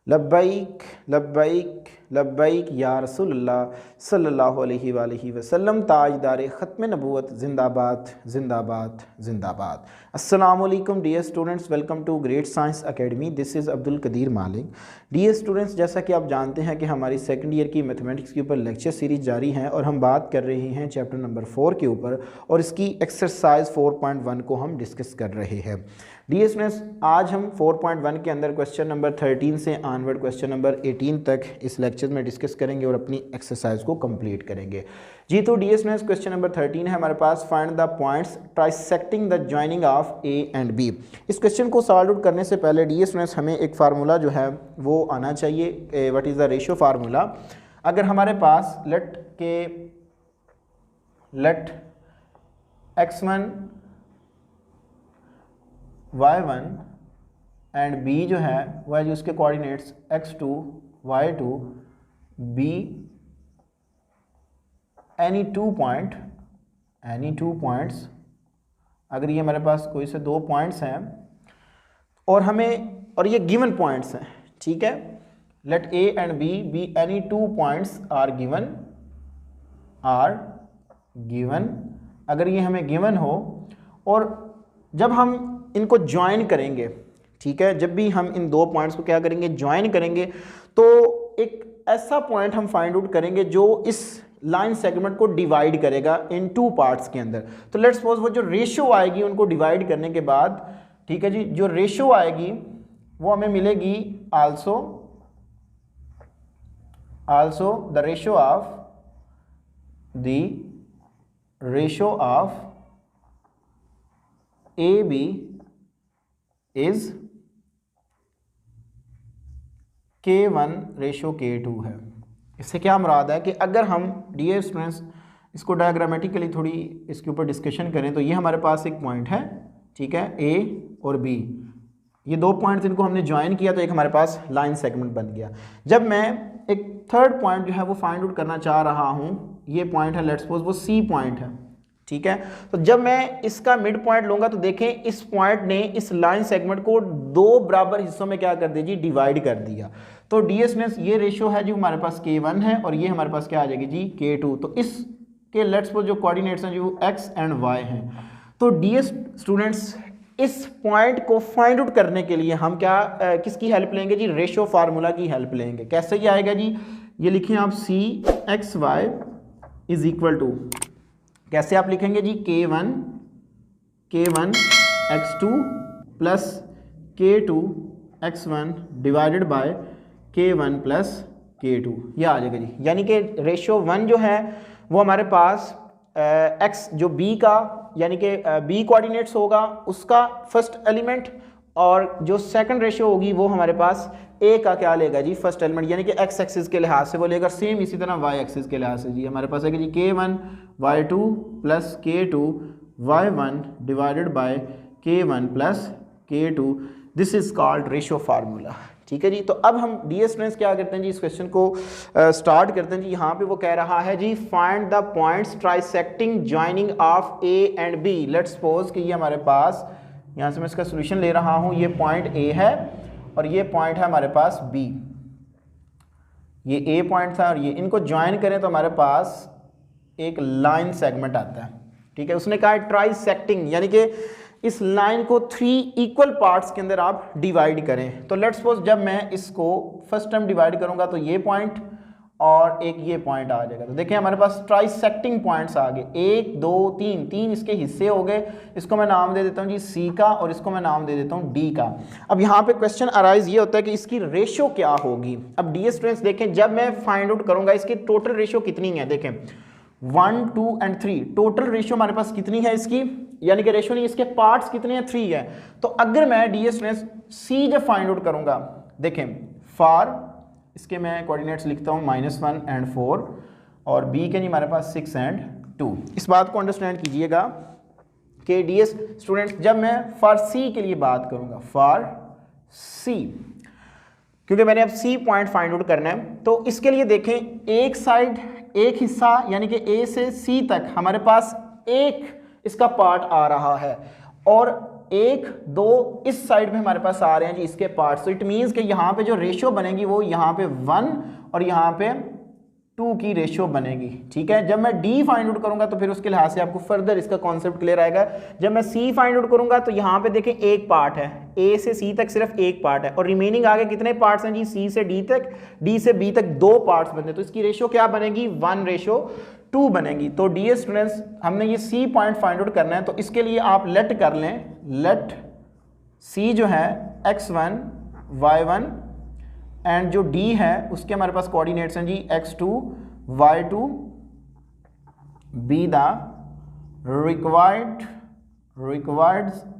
लब्बैक लब्बैक लब्बैक या रसूलल्लाह सल्लल्लाहु अलैहि वसल्लम। ताजदार ख़त्म नबूवत जिंदाबाद जिंदाबाद जिंदाबाद। अस्सलामु अलैकुम dear students, welcome to great science academy. This is Abdul Qadeer Malik. Dear students, जैसा कि आप जानते हैं कि हमारी सेकंड ईयर की मैथमेटिक्स के ऊपर लेक्चर सीरीज़ जारी है और हम बात कर रहे हैं चैप्टर नंबर 4 के ऊपर और इसकी एक्सरसाइज 4.1 को हम डिस्कस कर रहे हैं। डियर स्टूडेंट्स, आज हम 4.1 के अंदर क्वेश्चन नंबर 13 से ऑनवर्ड क्वेश्चन नंबर 18 तक इस लेक्चर में डिस्कस करेंगे और अपनी एक्सरसाइज को कंप्लीट करेंगे। जी तो डियर स्टूडेंट्स, क्वेश्चन नंबर 13 है हमारे पास, find the points trisecting the joining of A and B. इस क्वेश्चन को सॉल्व आउट करने से पहले डियर स्टूडेंट्स हमें एक फार्मूला जो है वो आना चाहिए। What is the ratio formula. अगर हमारे पास late x1 y1 and b जो है वह जो उसके coordinates x2 y2 b any two points, अगर ये हमारे पास कोई से दो पॉइंट्स हैं और ये गिवन पॉइंट्स हैं, ठीक है। Let a and b be any two points are given. अगर ये हमें गिवन हो और जब हम इनको ज्वाइन करेंगे, ठीक है, जब भी हम इन दो पॉइंट्स को क्या करेंगे, ज्वाइन करेंगे, तो एक ऐसा पॉइंट हम फाइंड आउट करेंगे जो इस लाइन सेगमेंट को डिवाइड करेगा इन टू पार्ट्स के अंदर। तो लेट्स सपोज वो जो रेशियो आएगी उनको डिवाइड करने के बाद, ठीक है जी, जो रेशियो आएगी वो हमें मिलेगी also the ratio of A B is K1 ratio K2 है। इससे क्या मुराद है कि अगर हम डियर स्टूडेंट्स इसको डायग्रामेटिकली थोड़ी इसके ऊपर डिस्कशन करें तो ये हमारे पास एक पॉइंट है, ठीक है, A और B, ये दो पॉइंट्स इनको हमने ज्वाइन किया तो एक हमारे पास लाइन सेगमेंट बन गया। जब मैं एक थर्ड पॉइंट जो है वो फाइंड आउट करना चाह रहा हूँ, ये पॉइंट है, लेट्स सपोज वो C पॉइंट है, ठीक है, तो जब मैं इसका मिड पॉइंट लूंगा तो देखें इस पॉइंट ने इस लाइन सेगमेंट को दो बराबर हिस्सों में क्या कर दिया जी, डिवाइड कर दिया। तो डियर स्टूडेंट्स ये रेशियो है जो हमारे पास K1 है और ये हमारे पास क्या आ जाएगी जी, K2। तो इसके लेट्स सपोज जो कोऑर्डिनेट्स हैं जो x एंड y हैं। तो डियर स्टूडेंट्स इस पॉइंट को फाइंड आउट करने के लिए हम क्या किसकी हेल्प लेंगे जी, रेशियो फार्मूला की हेल्प लेंगे। कैसे ये आएगा जी, ये लिखें आप CXY इज इक्वल टू, कैसे आप लिखेंगे जी, K1 x2 plus K2 x1 divided bye K1 plus K2, यह आ जाएगा जी। यानी कि रेशियो 1 जो है वो हमारे पास x जो b का यानी कि b कोऑर्डिनेट्स होगा उसका फर्स्ट एलिमेंट, और जो सेकंड रेशियो होगी वो हमारे पास a का क्या लेगा जी, फर्स्ट एलिमेंट, यानी कि x एक्सिस के लिहाज से वो लेगा। सेम इसी तरह y एक्सिस के लिहाज से जी हमारे पास आएगा जी K1 y2 plus K2 y1 divided bye K1 plus K2। This is called ratio formula, ठीक है जी। तो अब हम डियर स्टूडेंट्स क्या करते हैं जी, इस क्वेश्चन को स्टार्ट करते हैं जी। यहाँ पे वो कह रहा है जी, find the points trisecting joining of A and B। Let's suppose कि ये हमारे पास, यहाँ से मैं इसका सोल्यूशन ले रहा हूँ, ये पॉइंट A है और ये पॉइंट है हमारे पास B। ये A पॉइंट था और ये, इनको ज्वाइन करें तो हमारे पास एक लाइन सेगमेंट आता है, ठीक है। उसने कहा है ट्राइसेक्टिंग, यानी कि इस लाइन को 3 इक्वल पार्ट्स के अंदर आप डिवाइड करें। तो लेट्स सपोज जब मैं इसको फर्स्ट टाइम डिवाइड करूंगा तो ये पॉइंट और एक ये पॉइंट आ जाएगा। तो देखिए हमारे पास ट्राइसेक्टिंग पॉइंट्स आ गए, 1 2 3, 3 इसके हिस्से हो गए। इसको मैं नाम दे देता हूँ जी C का और इसको मैं नाम दे देता हूँ D का। अब यहाँ पे क्वेश्चन अराइज ये होता है कि इसकी रेशियो क्या होगी। अब डियर स्टूडेंट्स देखें, जब मैं फाइंड आउट करूंगा इसकी टोटल रेशियो कितनी है, देखें 1 2 एंड 3 टोटल रेशियो हमारे पास कितनी है इसकी, यानी कि रेशियो नहीं, इसके पार्ट्स कितने हैं, 3 है। तो अगर मैं डियर स्टूडेंट्स C जब फाइंड आउट करूंगा, देखें फॉर इसके मैं कोऑर्डिनेट्स लिखता हूँ -1 एंड 4 और B के नहीं हमारे पास 6 एंड 2। इस बात को अंडरस्टैंड कीजिएगा कि डियर स्टूडेंट्स जब मैं फॉर C के लिए बात करूंगा, फॉर C, क्योंकि मैंने अब C पॉइंट फाइंड आउट करना है, तो इसके लिए देखें एक साइड एक हिस्सा यानी कि A से C तक हमारे पास एक इसका पार्ट आ रहा है और 1 2 इस साइड पे हमारे पास आ रहे हैं जी इसके पार्ट्स, तो इट मीन्स कि यहाँ पे जो रेशियो बनेगी वो यहाँ पे 1 और यहाँ पे 2 की रेशियो बनेगी। ठीक है, जब मैं डी फाइंड आउट करूंगा तो फिर उसके लिहाज से आपको फर्दर इसका कॉन्सेप्ट क्लियर आएगा। जब मैं सी फाइंड आउट करूंगा तो यहाँ पे देखें एक पार्ट है, ए से सी तक सिर्फ एक पार्ट है और रिमेनिंग आगे कितने पार्ट्स हैं जी, सी से डी तक, डी से बी तक 2 पार्ट्स बनते, तो इसकी रेशियो क्या बनेगी 1:2 बनेगी। तो डियर स्टूडेंट्स हमने ये सी पॉइंट फाइंड आउट करना है, तो इसके लिए आप लेट कर लें, लेट सी जो है x1 y1 एंड जो d है उसके हमारे पास कोऑर्डिनेट्स हैं जी x2 y2 B the required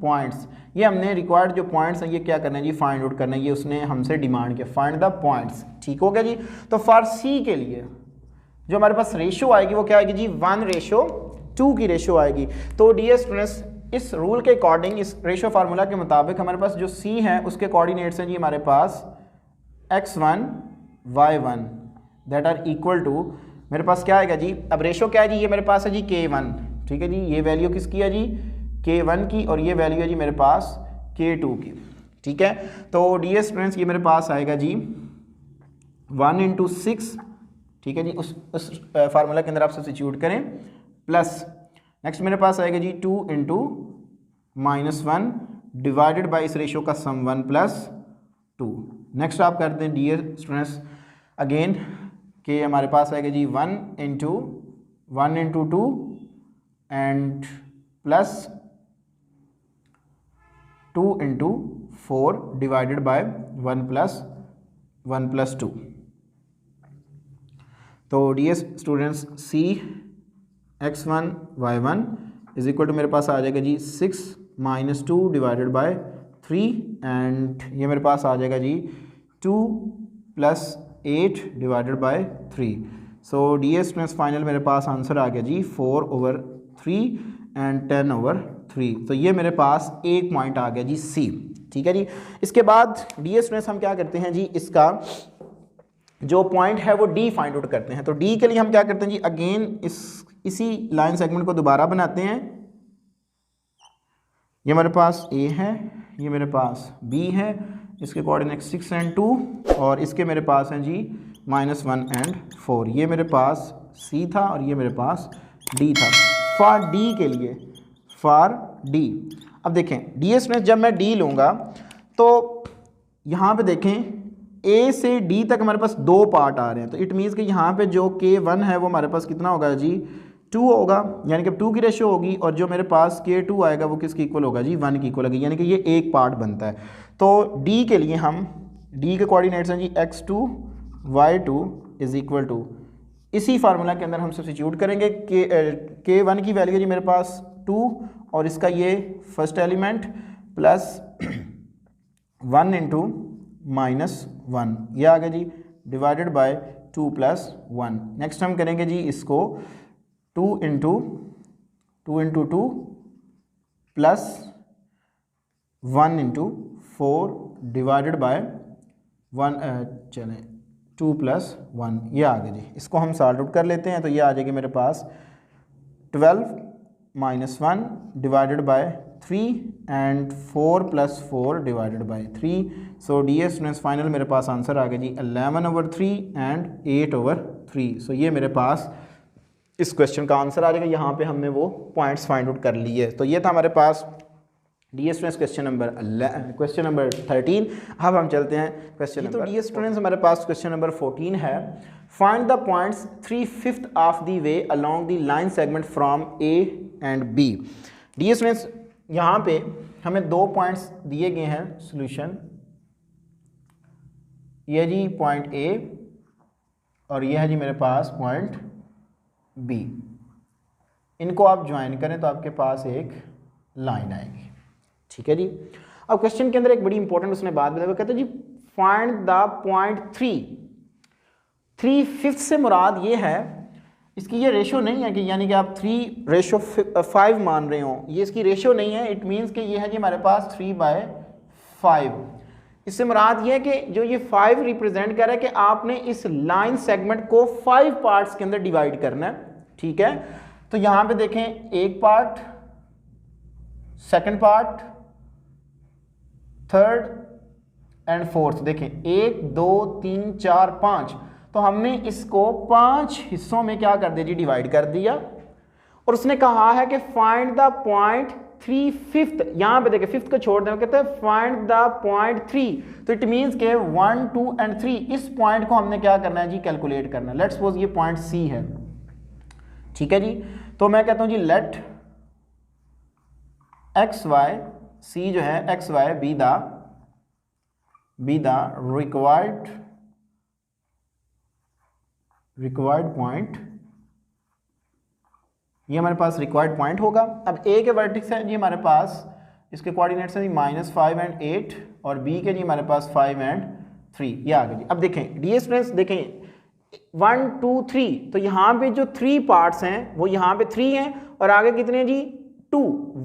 points. ये हमने रिक्वायर्ड जो पॉइंट्स हैं ये क्या करना है जी फाइंड आउट करना है, ये उसने हमसे डिमांड किया, फाइंड द पॉइंट्स। ठीक हो गया जी। तो फॉर सी के लिए जो हमारे पास रेशियो आएगी वो क्या आएगी जी 1:2 की रेशियो आएगी। तो डियर स्टूडेंट्स इस रूल के अकॉर्डिंग, इस रेशियो फार्मूला के मुताबिक हमारे पास जो सी है उसके कोऑर्डिनेट्स हैं जी हमारे पास x1 y1 that are equal to, मेरे पास क्या आएगा जी, अब रेशियो क्या है जी, ये मेरे पास है जी k1। ठीक है जी, ये वैल्यू किसकी है जी k1 की और ये वैल्यू है जी मेरे पास k2 की। ठीक है, तो डियर स्टूडेंट्स ये मेरे पास आएगा जी 1:6। ठीक है जी, उस फार्मूला के अंदर आप सब्स्टिट्यूट करें, प्लस नेक्स्ट मेरे पास आएगा जी 2 × डिवाइडेड बाई इस रेशियो का सम 1+2। नेक्स्ट आप करते हैं डियर स्टूडेंट्स अगेन कि हमारे पास आएगा जी 1:2 एंड प्लस 2 × 4 डिवाइडेड बाय 1+2। तो dear students C x1 y1 is equal to मेरे पास आ जाएगा जी 6 - 2 डिवाइडेड बाय 3 एंड ये मेरे पास आ जाएगा जी 2 + 8 divided by 3। So dear students final मेरे पास आंसर आ गया जी 4/3 एंड 10/3। तो ये मेरे पास एक पॉइंट आ गया जी सी। ठीक है जी, इसके बाद डियर स्टूडेंट्स हम क्या करते हैं जी, इसका जो पॉइंट है वो डी फाइंड आउट करते हैं। तो डी के लिए हम क्या करते हैं जी, अगेन इसी लाइन सेगमेंट को दोबारा बनाते हैं। ये मेरे पास ए है, ये मेरे पास बी है, इसके कोऑर्डिनेट्स 6 और 2 और इसके मेरे पास हैं जी -1 और 4। ये मेरे पास सी था और ये मेरे पास डी था। फॉर डी के लिए, फॉर डी, अब देखें डी एस में जब मैं डी लूँगा तो यहाँ पे देखें ए से डी तक हमारे पास 2 पार्ट आ रहे हैं, तो इट मीन्स कि यहाँ पे जो K1 है वो हमारे पास कितना होगा जी 2 होगा, यानी कि 2 की रेशियो होगी, और जो मेरे पास K2 आएगा वो किसकी इक्वल होगा जी 1 की इक्वल होगी, यानी कि ये एक पार्ट बनता है। तो D के लिए हम D के कोऑर्डिनेट्स हैं जी x2 y2 is equal to, इसी फार्मूला के अंदर हम सब्स्टिट्यूट करेंगे। K1 की वैल्यू है जी मेरे पास 2 और इसका ये फर्स्ट एलिमेंट प्लस 1 × -1 ये आ गया जी डिवाइडेड बाय 2 + 1। नेक्स्ट हम करेंगे जी इसको 2 × 2 प्लस 1 × 4 डिवाइडेड बाय 1 चलें 2 + 1 ये आ गया जी। इसको हम सॉल्व आउट कर लेते हैं, तो ये आ जाएगी मेरे पास 12 - 1 divided by 3 and 4 + 4 divided by 3। So dear students final मेरे पास आंसर आ गया जी 11/3 एंड 8/3। सो ये मेरे पास इस क्वेश्चन का आंसर आ जाएगा। यहाँ पे हमने वो पॉइंट्स फाइंड आउट कर लिए। तो ये था हमारे पास डियर स्टूडेंट्स क्वेश्चन नंबर 13। अब हम चलते हैं क्वेश्चन नंबर, तो डियर स्टूडेंट्स हमारे पास क्वेश्चन नंबर 14 है, find the points 3/5 of the way along the line segment from A and B. Dear students यहाँ पे हमें 2 पॉइंट्स दिए गए हैं सॉल्यूशन, ये जी पॉइंट ए और ये है जी मेरे पास पॉइंट बी। इनको आप ज्वाइन करें तो आपके पास एक लाइन आएगी। ठीक है जी। अब क्वेश्चन के अंदर एक बड़ी इंपॉर्टेंट उसने बात बताई, कहते हैं जी फाइंड द पॉइंट 3/5 से मुराद ये है, इसकी ये रेशो नहीं है कि यानी कि आप 3:5 मान रहे हो, ये इसकी रेशो नहीं है। इट मीन्स कि ये है जी हमारे पास 3/5। इससे मुराद ये है कि जो ये 5 रिप्रेजेंट कर रहा है कि आपने इस लाइन सेगमेंट को 5 पार्ट्स के अंदर डिवाइड करना है। ठीक है, तो यहाँ पे देखें एक part, second part, third and fourth, देखें 1 2 3 4 5, तो हमने इसको 5 हिस्सों में क्या कर दिया जी, डिवाइड कर दिया। और उसने कहा है कि फाइंड द पॉइंट 3 फिफ्थ, यहां पे देखिए फिफ्थ को छोड़ दें, कहते हैं फाइंड द पॉइंट 3, तो इट मींस के 1 2 एंड 3, इस पॉइंट को हमने क्या करना है जी, कैलकुलेट करना है। लेट्स सपोज ये पॉइंट सी है, ठीक है जी। तो मैं कहता हूं जी लेट एक्स वाई, सी जो है x y be the required point, ये हमारे पास रिक्वायर्ड पॉइंट होगा। अब ए के वर्टेक्स है जी हमारे पास, इसके कोऑर्डिनेट्स हैं जी -5 एंड 8, और बी के जी हमारे पास 5 एंड 3, ये आ गए जी। अब देखें डी स्टूडेंट्स, देखें 1 2 3, तो यहाँ पे जो 3 पार्ट्स हैं वो यहाँ पे 3 हैं, और आगे कितने हैं जी 2,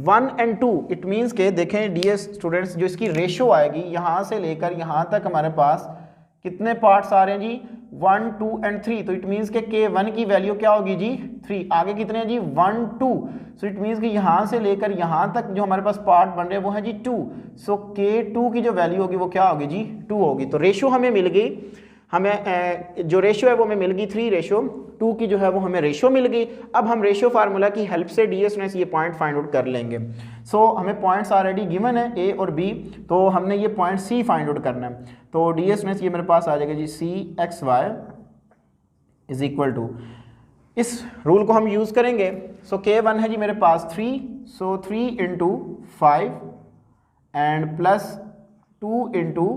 1 एंड 2। इट मीन्स के देखें डी स्टूडेंट्स, जो इसकी रेशो आएगी यहाँ से लेकर यहाँ तक हमारे पास कितने पार्ट्स आ रहे हैं जी, 1 2 एंड 3, तो इट मीन्स के K1 की वैल्यू क्या होगी जी 3, आगे कितने हैं जी 1 2, सो इट मीन्स कि यहाँ से लेकर यहाँ तक जो हमारे पास पार्ट बन रहे हैं वो है जी 2, सो K2 की जो वैल्यू होगी वो क्या होगी जी 2 होगी। तो रेशो हमें मिल गई, हमें जो रेशो है वो हमें मिल गई 3:2 की जो है वो हमें रेशो मिल गई। अब हम रेशो फार्मूला की हेल्प से डी एस ये पॉइंट फाइंड आउट कर लेंगे। सो हमें पॉइंट्स ऑलरेडी गिवन है ए और बी, तो हमने ये पॉइंट सी फाइंड आउट करना है। तो डी एस ये मेरे पास आ जाएगा जी C x y is equal to, इस रूल को हम यूज़ करेंगे। सो K1 है जी मेरे पास 3, so 3 × 5 and plus 2 ×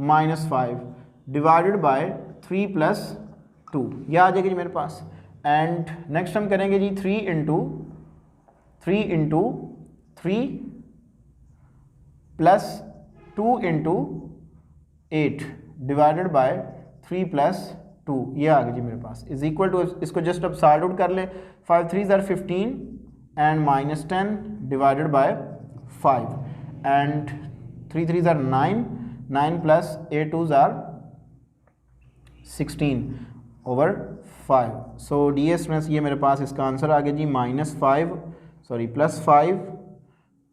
-5 divided by 3 + 2, यह आ जाएगी जी मेरे पास। एंड नेक्स्ट हम करेंगे जी 3 × 3 प्लस 2 × 8 डिवाइडेड बाय 3 + 2, ये आ गई जी मेरे पास, इज इक्वल टू, इसको जस्ट अब सॉल्व आउट कर ले, 5 3 = 15 and -10 divided by 5 and 3 3 = 9, 9 + 8 2 = 16 over 5। So D S में ये मेरे पास इसका आंसर आ गया जी +5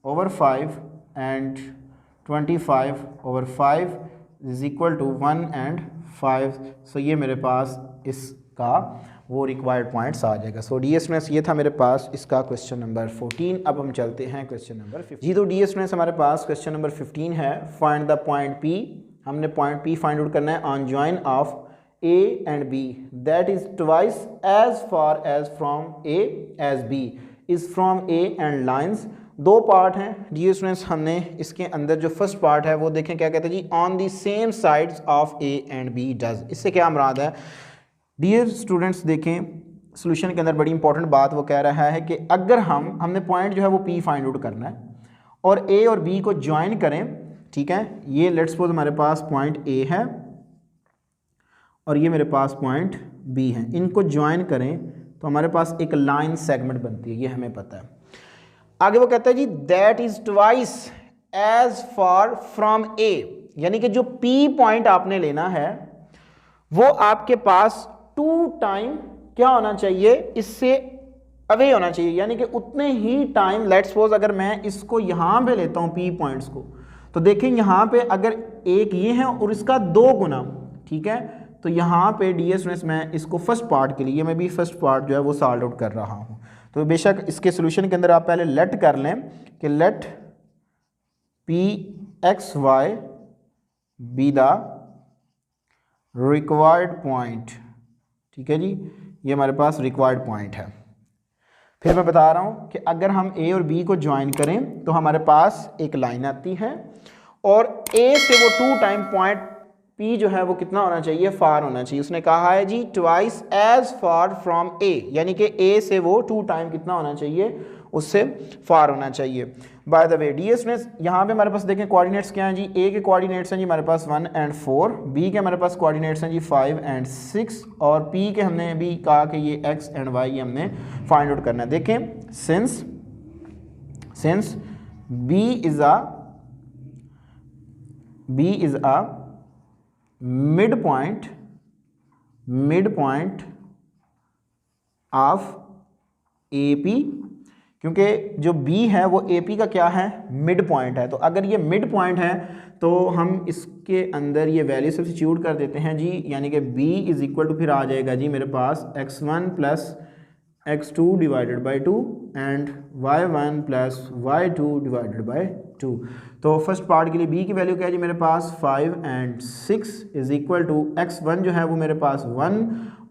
over 5 and 25 over 5 is equal to 1 and 5। सो ये मेरे पास इसका वो रिक्वायर्ड पॉइंट्स आ जाएगा। सो डी एस में ये था मेरे पास इसका क्वेश्चन नंबर 14। अब हम चलते हैं क्वेश्चन नंबर 15 जी। तो डी एस में हमारे पास क्वेश्चन नंबर 15 है, फाइंड द पॉइंट P। हमने पॉइंट P फाइंड आउट करना है on join of A and B that is twice as far as from A as B is from A and lines। दो part हैं dear students, हमने इसके अंदर जो first part है वो देखें क्या कहते हैं जी, on the same sides of A and B does. इससे क्या मुराद है डियर स्टूडेंट्स, देखें सोल्यूशन के अंदर बड़ी इंपॉर्टेंट बात वो कह रहा है कि अगर हमने पॉइंट जो है वो P फाइंड आउट करना है और A और B को ज्वाइन करें, ठीक है, ये लेट्स सपोज हमारे पास पॉइंट A है और ये मेरे पास पॉइंट B है, इनको ज्वाइन करें तो हमारे पास एक लाइन सेगमेंट बनती है, ये हमें पता है। आगे वो कहता है जी that is twice as far from A, यानी कि जो P पॉइंट आपने लेना है वो आपके पास 2 टाइम क्या होना चाहिए, इससे अवे होना चाहिए, यानी कि उतने ही टाइम। लेट्स सपोज अगर मैं इसको यहाँ पे लेता हूँ P पॉइंट्स को, तो देखें यहाँ पे अगर एक ये है और इसका 2 गुना, ठीक है, तो यहाँ पे DS मैं इसको फर्स्ट पार्ट के लिए मैं भी फर्स्ट पार्ट जो है वो सॉल्व आउट कर रहा हूँ। तो बेशक इसके सोल्यूशन के अंदर आप पहले लेट कर लें कि let P(x,y) be the required point, ठीक है जी, ये हमारे पास रिक्वायर्ड पॉइंट है। फिर मैं बता रहा हूँ कि अगर हम A और B को ज्वाइन करें तो हमारे पास एक लाइन आती है और A से वो 2 टाइम पॉइंट P जो है वो कितना होना चाहिए, फार होना चाहिए। उसने कहा है जी twice as far from A, यानी कि A से वो 2 टाइम कितना होना चाहिए, उससे फार होना चाहिए। बाय द वे DS ने यहाँ पे हमारे पास देखें कोऑर्डिनेट्स क्या हैं जी, A के कोऑर्डिनेट्स हैं जी हमारे पास 1 एंड 4, B के हमारे पास कोऑर्डिनेट्स हैं जी 5 एंड 6, और P के हमने भी कहा कि ये X एंड Y ये हमने फाइंड आउट करना है। देखें since B is a mid point of AP, क्योंकि जो B है वो AP का क्या है, मिड पॉइंट है। तो अगर ये मिड पॉइंट है तो हम इसके अंदर ये वैल्यू सब्स्टिट्यूट कर देते हैं जी, यानी कि b इज़ इक्वल टू फिर आ जाएगा जी मेरे पास x1 plus x2 divided by 2 and y1 plus y2 divided by 2। तो फर्स्ट पार्ट के लिए b की वैल्यू क्या है जी मेरे पास 5 and 6 is equal to x1 जो है वो मेरे पास 1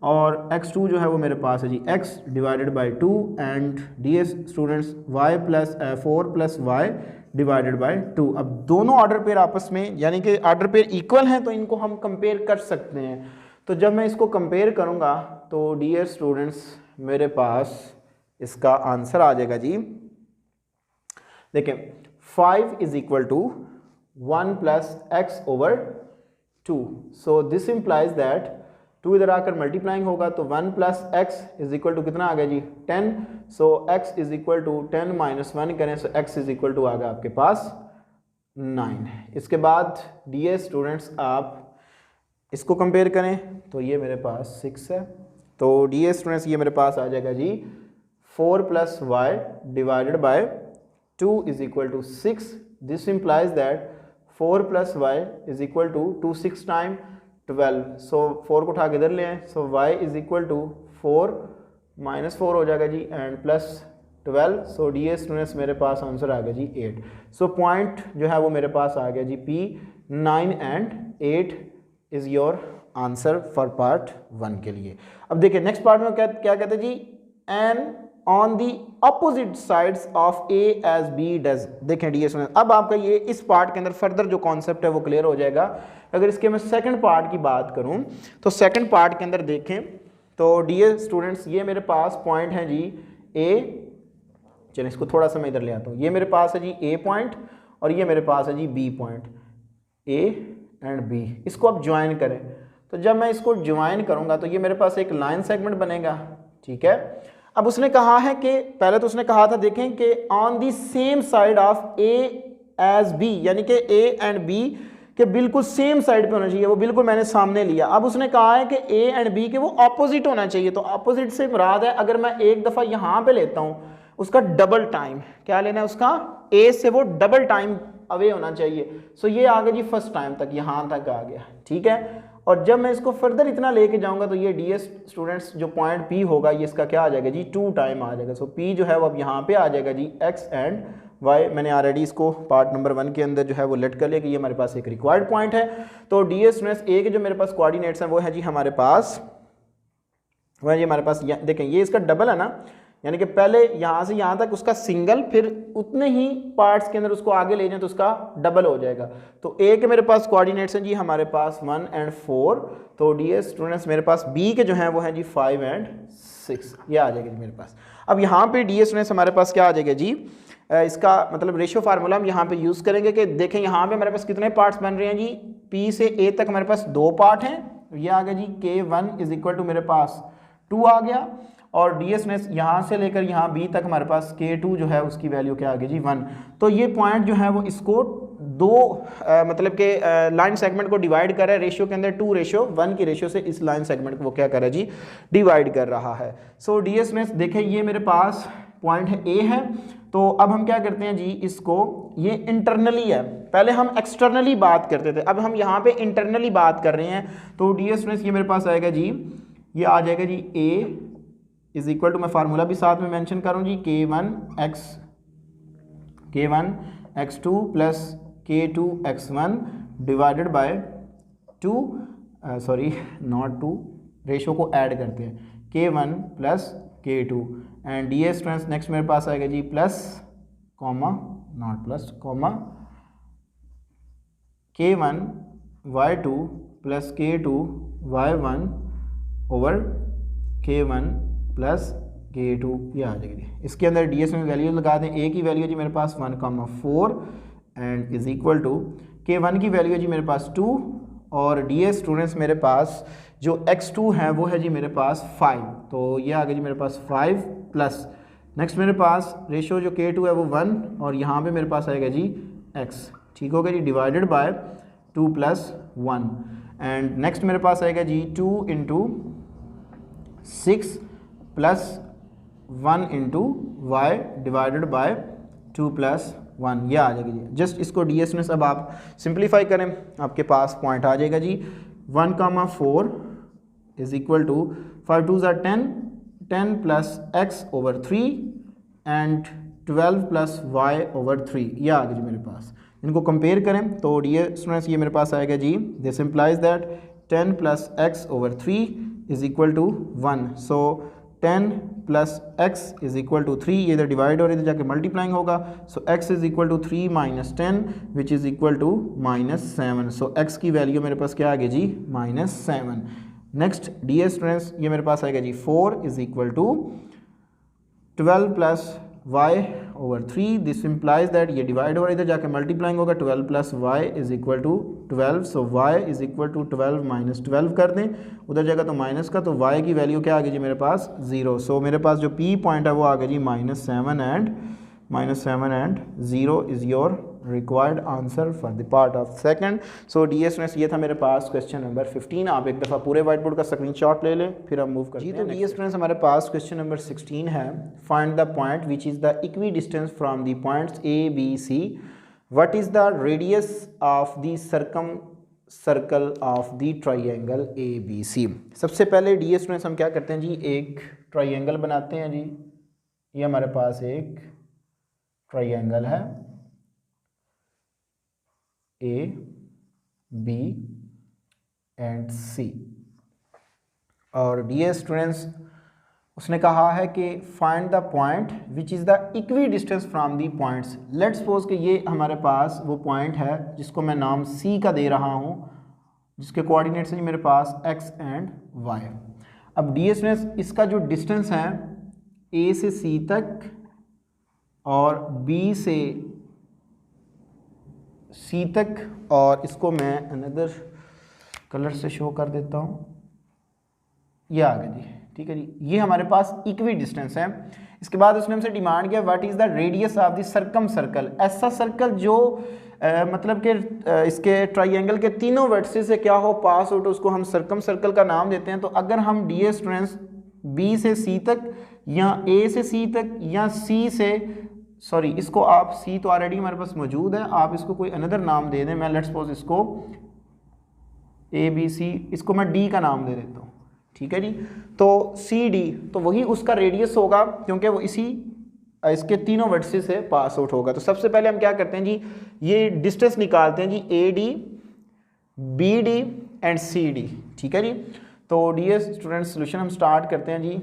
और x2 जो है वो मेरे पास है जी x divided by 2 and ds students y plus 4 plus y divided by 2। अब दोनों ऑर्डर पेयर आपस में यानी कि ऑर्डर पेयर इक्वल हैं तो इनको हम कंपेयर कर सकते हैं। तो जब मैं इसको कंपेयर करूंगा तो डियर स्टूडेंट्स मेरे पास इसका आंसर आ जाएगा जी, देखें 5 is equal to 1 plus x over 2। So this implies that 2 इधर आकर मल्टीप्लाइंग होगा तो 1 plus x is equal to कितना आ गया जी 10। So x is equal to 10 minus 1 करें so x is equal to आ गया आपके पास 9। इसके बाद डियर स्टूडेंट्स आप इसको कंपेयर करें तो ये मेरे पास 6 है। तो डियर स्टूडेंट्स ये मेरे पास आ जाएगा जी 4 plus y divided by 2 is equal to 6। This implies that 4 plus y is equal to 2 6 time 12। So 4 को उठा के इधर ले आए so y is equal to 4 minus 4 हो जाएगा जी and plus 12। So dear students मेरे पास आंसर आ गया जी 8। सो पॉइंट जो है वो मेरे पास आ गया जी P 9 and 8 is your answer for part 1 के लिए। अब देखिए नेक्स्ट पार्ट में क्या कहते हैं जी and on the opposite sides of A as B does. देखें डी स्टूडेंट्स अब आपका ये इस पार्ट के अंदर फर्दर जो कॉन्सेप्ट है वो क्लियर हो जाएगा। अगर इसके मैं सेकंड पार्ट की बात करूं तो सेकंड पार्ट के अंदर देखें तो डियर स्टूडेंट्स ये मेरे पास पॉइंट है जी ए, चलिए इसको थोड़ा सा मैं इधर ले आता हूँ। ये मेरे पास है जी ए पॉइंट और ये मेरे पास है जी B point, A and B. इसको आप ज्वाइन करें तो जब मैं इसको ज्वाइन करूंगा तो ये मेरे पास एक लाइन सेगमेंट बनेगा, ठीक है। अब उसने कहा है कि पहले तो उसने कहा था देखें कि on the same side of A as B, यानी कि ए एंड बी के बिल्कुल सेम साइड पे होना चाहिए, वो बिल्कुल मैंने सामने लिया। अब उसने कहा है कि ए एंड बी के वो ऑपोजिट होना चाहिए। तो ऑपोजिट से मुराद है अगर मैं एक दफ़ा यहाँ पे लेता हूँ उसका डबल टाइम, क्या लेना है उसका, ए से वो डबल टाइम अवे होना चाहिए। सो ये आ गया जी फर्स्ट टाइम तक, यहाँ तक आ गया, ठीक है। और जब मैं इसको फर्दर इतना लेके जाऊंगा तो ये डी स्टूडेंट्स जो पॉइंट पी होगा ये इसका क्या आ जाएगा जी 2 टाइम आ जाएगा। सो पी जो है वो अब यहाँ पे आ जाएगा जी एक्स एंड वाई। मैंने ऑलरेडी इसको पार्ट नंबर 1 के अंदर जो है वो लेट कर लिया कि ये हमारे पास एक रिक्वायर्ड पॉइंट है। तो डी स्टूडेंट्स ए के जो मेरे पास कोऑर्डिनेट्स हैं वो है जी हमारे पास, वह जी हमारे पास देखें ये इसका डबल है ना, यानी कि पहले यहाँ से यहाँ तक उसका सिंगल, फिर उतने ही पार्ट्स के अंदर उसको आगे ले जाए तो उसका डबल हो जाएगा। तो ए के मेरे पास कोऑर्डिनेट्स हैं जी हमारे पास 1 एंड 4। तो डी स्टूडेंट्स मेरे पास बी के जो हैं वो हैं जी 5 एंड 6, ये आ जाएगा जी मेरे पास। अब यहाँ पे डी स्टूडेंट्स हमारे पास क्या आ जाएगा जी, इसका मतलब रेशियो फार्मूला हम यहाँ पे यूज़ करेंगे कि देखें यहाँ पे हमारे पास कितने पार्ट्स बन रहे हैं जी, पी से ए तक हमारे पास 2 पार्ट हैं, ये आ गया जी K1 इज इक्वल टू मेरे पास 2 आ गया। और ds में यहाँ से लेकर यहाँ b तक हमारे पास K2 जो है उसकी वैल्यू क्या आ गई जी 1। तो ये पॉइंट जो है वो इसको दो मतलब के लाइन सेगमेंट को डिवाइड कर रहा है रेशियो के अंदर 2:1 की रेशियो से इस लाइन सेगमेंट को वो क्या कर रहा है जी डिवाइड कर रहा है। सो ds में देखें ये मेरे पास पॉइंट है a है। तो अब हम क्या करते हैं जी इसको, ये इंटरनली है, पहले हम एक्सटर्नली बात करते थे, अब हम यहाँ पे इंटरनली बात कर रहे हैं। तो ds में ये मेरे पास आएगा जी, ये आ जाएगा जी a इज इक्वल टू, मैं फार्मूला भी साथ में मेंशन करूँ जी K1 x2 plus K2 x1 divided by 2, sorry not 2, ratio को ऐड करते हैं K1 plus K2 and dear students next मेरे पास आएगा जी plus comma not plus comma K1 y2 plus K2 y1 over K1 plus K2, ये आ जाएगी। इसके अंदर ds में वैल्यू लगा दें, a की वैल्यू जी मेरे पास 1,4 and is equal to K1 की वैल्यू जी मेरे पास 2 और ds स्टूडेंट्स मेरे पास जो x2 है वो है जी मेरे पास 5। तो ये आ गया जी मेरे पास 5 प्लस नेक्स्ट मेरे पास रेशियो जो K2 है वो 1 और यहाँ पे मेरे पास आएगा जी x, ठीक हो गया जी, divided by 2 plus 1 and next मेरे पास आएगा जी 2 into 6 plus 1 into y divided by 2 plus 1, ये आ जाएगा जी। जस्ट इसको डी एस अब आप सिंप्लीफाई करें, आपके पास पॉइंट आ जाएगा जी 1,4 इज इक्वल टू 5 2 ज़ा 10, 10 plus x over 3 and 12 plus y over 3, ये आ गया जी मेरे पास। इनको कंपेयर करें तो डियर स्टूडेंट्स ये मेरे पास आएगा जी, this implies that 10 plus x over 3 is equal to 1, so 10 plus x is equal to 3, ये इधर डिवाइड और इधर जाके मल्टीप्लाइंग होगा, so x is equal to 3 minus 10 which is equal to -7, so x की वैल्यू मेरे पास क्या आ गई जी -7। नेक्स्ट डियर स्टूडेंट्स ये मेरे पास आएगा जी 4 is equal to 12 plus y over 3, this implies that ये डिवाइड और इधर जाके मल्टीप्लाइंग होगा, 12 plus y is equal to 12, so y is equal to 12 minus 12 कर दें, उधर जाएगा तो माइनस का, तो y की वैल्यू क्या आ गई जी मेरे पास 0, सो मेरे पास जो p पॉइंट है वो आ गया जी -7 and 0 is your required answer for the part of second. So D S ये था मेरे पास क्वेश्चन नंबर 15। आप एक दफ़ा पूरे व्हाइट बोर्ड का स्क्रीनशॉट ले लें, फिर हम मूव करते हैं। तो डी एस हमारे पास क्वेश्चन नंबर 16 है, find the point which is the equidistant from the points A B C, what is the radius of the circle of the triangle A B C. सबसे पहले D S हम क्या करते हैं जी, एक triangle बनाते हैं जी। ये हमारे पास एक ट्राइंगल है ए बी एंड सी, और डियर स्टूडेंट्स उसने कहा है कि find the point which is the equidistant from the points. Let's suppose कि ये हमारे पास वो पॉइंट है जिसको मैं नाम सी का दे रहा हूँ, जिसके कोऑर्डिनेट्स हैं मेरे पास एक्स एंड वाई। अब डियर स्टूडेंट्स इसका जो डिस्टेंस है ए से सी तक और बी से सी तक, और इसको मैं अनदर कलर से शो कर देता हूँ, ये आ गया जी, ठीक है जी। ये हमारे पास इक्वी डिस्टेंस है। इसके बाद उसने हमसे डिमांड किया what is the radius of the circum circle, ऐसा सर्कल जो मतलब कि इसके ट्राइंगल के तीनों वर्टिसेस से क्या हो पास आउट, उसको हम सर्कम सर्कल का नाम देते हैं। तो अगर हम डियर स्टूडेंट्स बी से सी तक या ए से सी तक या सी से सॉरी इसको आप सी तो ऑलरेडी हमारे पास मौजूद है, आप इसको कोई अनदर नाम दे दें। मैं लेट्स सपोज इसको ए बी सी, इसको मैं डी का नाम दे देता हूँ, ठीक है जी। तो सी डी तो वही उसका रेडियस होगा क्योंकि वो इसी इसके तीनों वर्टिसेस से पास आउट होगा। तो सबसे पहले हम क्या करते हैं जी, ये डिस्टेंस निकालते हैं जी A D B D and C D, ठीक है जी। तो डियर स्टूडेंट्स सोल्यूशन हम स्टार्ट करते हैं जी।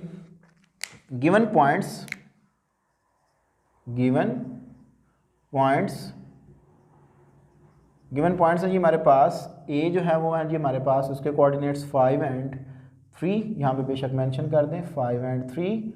गिवन पॉइंट्स हैं जी हमारे पास, ए जो है वो है जी हमारे पास उसके कोऑर्डिनेट्स 5 एंड 3, यहाँ पे बेशक मेंशन कर दें 5 एंड 3,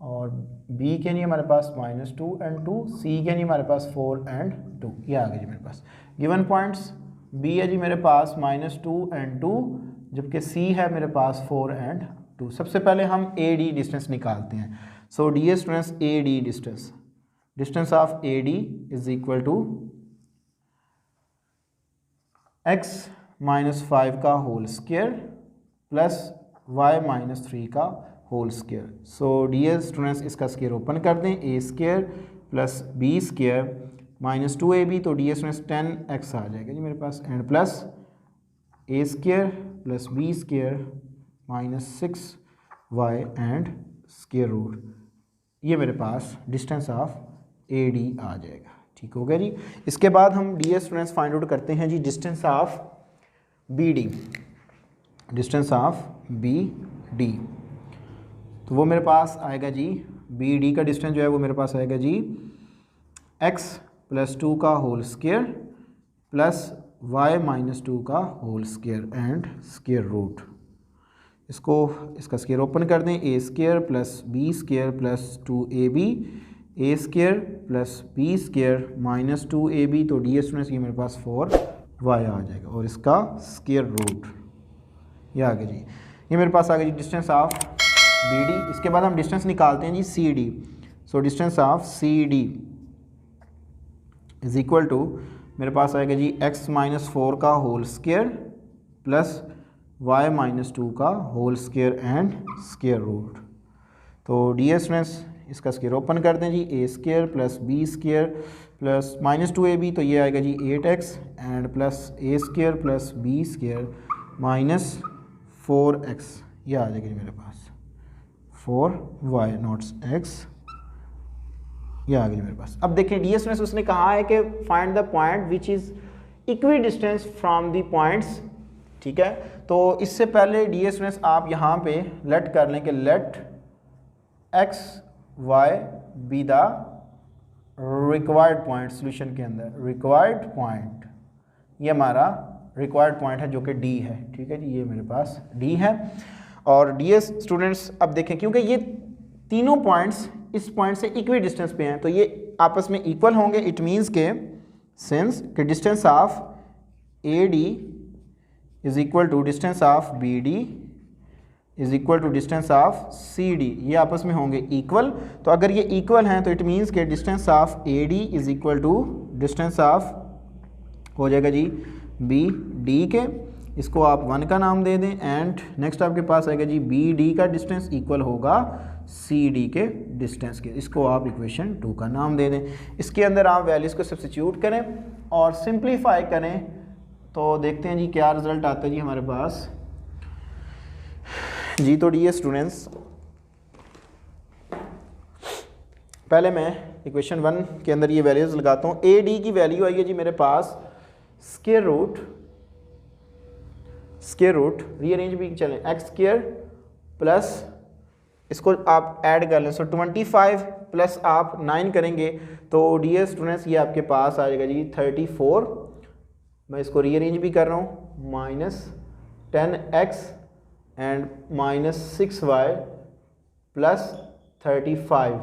और बी के नहीं हमारे पास -2 एंड 2, सी के नहीं हमारे पास 4 एंड 2, ये आ गया जी मेरे पास। गिवन पॉइंट्स बी है जी मेरे पास -2 एंड 2, जबकि सी है मेरे पास 4 एंड 2। सबसे पहले हम ए डी डिस्टेंस निकालते हैं। So dear students A D distance of A D is equal to x -5 का होल स्क्वायर प्लस y -3 का whole square. So dear students इसका स्क्वायर ओपन कर दें, a square plus b square -2ab, तो dear students 10x आ जाएगा जी मेरे पास, and plus a square plus b square -6y and square root, ये मेरे पास डिस्टेंस ऑफ ए डी आ जाएगा, ठीक हो गया जी। इसके बाद हम D S students find out करते हैं जी डिस्टेंस ऑफ बी डी, तो वो मेरे पास आएगा जी, बी डी का डिस्टेंस जो है वो मेरे पास आएगा जी x + 2 का होल स्क्वायर प्लस y -2 का whole square and square root. इसका स्क्वायर ओपन कर दें, a square plus b square plus 2ab, a square plus b square -2ab, तो डी एस ये मेरे पास 4y आ जाएगा, और इसका स्क्वायर रूट, ये आ गया जी। ये मेरे पास आ गया जी डिस्टेंस ऑफ बी डी। इसके बाद हम डिस्टेंस निकालते हैं जी C D. So distance of C D is equal to मेरे पास आएगा जी x -4 का होल स्क्वायर प्लस y -2 का whole square and square root. तो डियर स्टूडेंट्स इसका स्क्वायर ओपन कर दें जी, a square plus b square plus -2ab, तो ये आएगा जी 8x and plus a square plus b square -4x, ये आ जाएगा जी मेरे पास 4y नॉट x, ये आ गया जी मेरे पास। अब देखें डी एस उसने कहा है कि find the point which is equi distance from the points, ठीक है। तो इससे पहले डी एस आप यहाँ पे लेट कर लें कि let x y be the required point solution के अंदर, रिक्वायर्ड पॉइंट ये हमारा रिक्वायर्ड पॉइंट है जो कि d है, ठीक है जी, ये मेरे पास d है। और डी एस स्टूडेंट्स अब देखें क्योंकि ये तीनों पॉइंट्स इस पॉइंट से इक्वी डिस्टेंस पे हैं तो ये आपस में इक्वल होंगे, इट मीन्स के सिंस कि distance of A D is equal to distance of B D is equal to distance of C D, ये आपस में होंगे इक्वल। तो अगर ये इक्वल हैं तो इट मीन्स के distance of A D is equal to distance of हो जाएगा जी बी डी के, इसको आप 1 का नाम दे दें एंड नेक्स्ट आपके पास आएगा जी बी डी का डिस्टेंस इक्वल होगा सी डी के डिस्टेंस के, इसको आप इक्वेशन 2 का नाम दे दें। इसके अंदर आप वैल्यूज़ को सब्स्टिट्यूट करें और सिंप्लीफाई करें तो देखते हैं जी क्या रिज़ल्ट आता है जी हमारे पास जी। तो डी स्टूडेंट्स पहले मैं इक्वेशन 1 के अंदर ये वैल्यूज़ लगाता हूँ। ए डी की वैल्यू आई है जी मेरे पास स्क्वायर रूट रीअरेंज भी चलें एक्स स्क्वायर प्लस इसको आप ऐड कर लें, सो 25 प्लस आप 9 करेंगे तो डी स्टूडेंट्स ये आपके पास आ जाएगा जी 34, मैं इसको रीअरेंज भी कर रहा हूँ -10x and -6y plus 35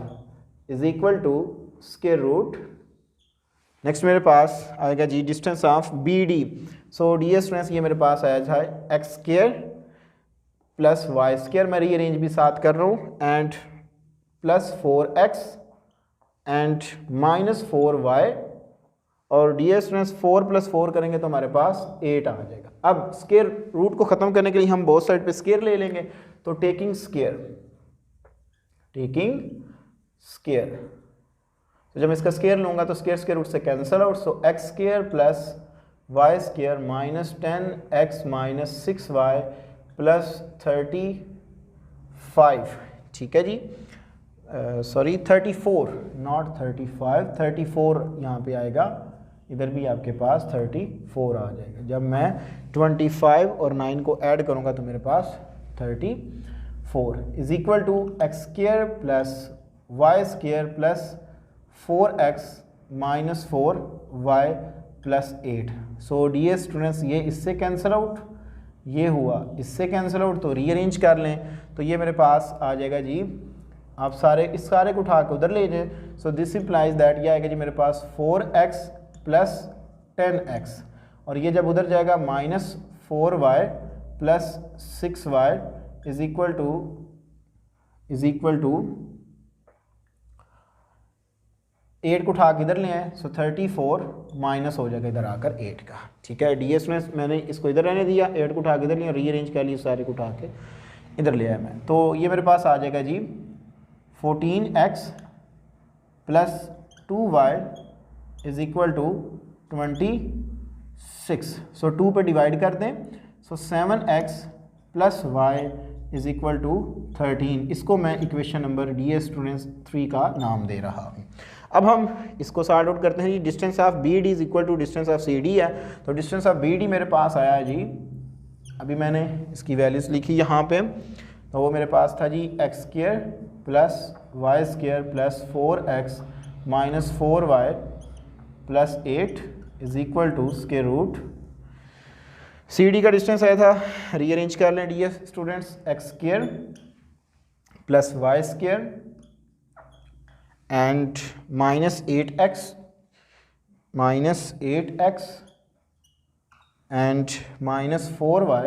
is equal to square root, next मेरे पास आएगा जी distance of B D, so dear students ये मेरे पास आया था x square plus y square, मैं रीअरेंज भी साथ कर रहा हूँ and plus 4x and -4y, और डी स्टूडेंट्स 4 + 4 करेंगे तो हमारे पास 8 आ जाएगा। अब स्क्वायर रूट को ख़त्म करने के लिए हम बोथ साइड पे स्क्वायर ले लेंगे, तो टेकिंग स्क्वायर, तो जब इसका स्क्वायर लूँगा तो स्क्वायर रूट से cancel out, so x square plus y square -10x - 6y plus 35, ठीक है जी, सॉरी 34 नॉट 35, 34 यहाँ पे आएगा, इधर भी आपके पास 34 आ जाएगा। जब मैं 25 और 9 को ऐड करूँगा तो मेरे पास 34 is equal to x square plus y square plus 4x - 4y plus 8, so dear students ये इससे कैंसिल आउट, ये हुआ इससे कैंसिल आउट, तो रीअरेंज कर लें तो ये मेरे पास आ जाएगा जी, आप इस सारे को उठा के उधर ले जाएं, सो दिस इम्प्लाइज दैट ये आएगा जी मेरे पास 4x प्लस 10x, और ये जब उधर जाएगा -4y plus 6y is equal to 8 को उठा के इधर ले आए, सो 34 माइनस हो जाएगा इधर आकर 8 का, ठीक है। डी एस में मैंने इसको इधर रहने दिया, 8 को उठा के इधर लिया, रीअरेंज कर लिया, सारे को उठा के इधर ले आया मैं, तो ये मेरे पास आ जाएगा जी 14x plus 2y is equal to 26, so 2 पे डिवाइड कर दें, so 7x plus y is equal to 13, इसको मैं इक्वेशन नंबर डी स्टूडेंट्स 3 का नाम दे रहा हूँ। अब हम इसको सॉर्ट आउट करते हैं जी, distance of B D is equal to distance of C D है, तो डिस्टेंस ऑफ बी डी मेरे पास आया है जी, अभी मैंने इसकी वैल्यूज़ लिखी यहाँ पे, तो वो मेरे पास था जी x square plus y square plus 4x - 4y plus 8 is equal to square root, C D का डिस्टेंस आया था, रीअरेंज कर लें dear students, x square plus y square and -8x and -4y,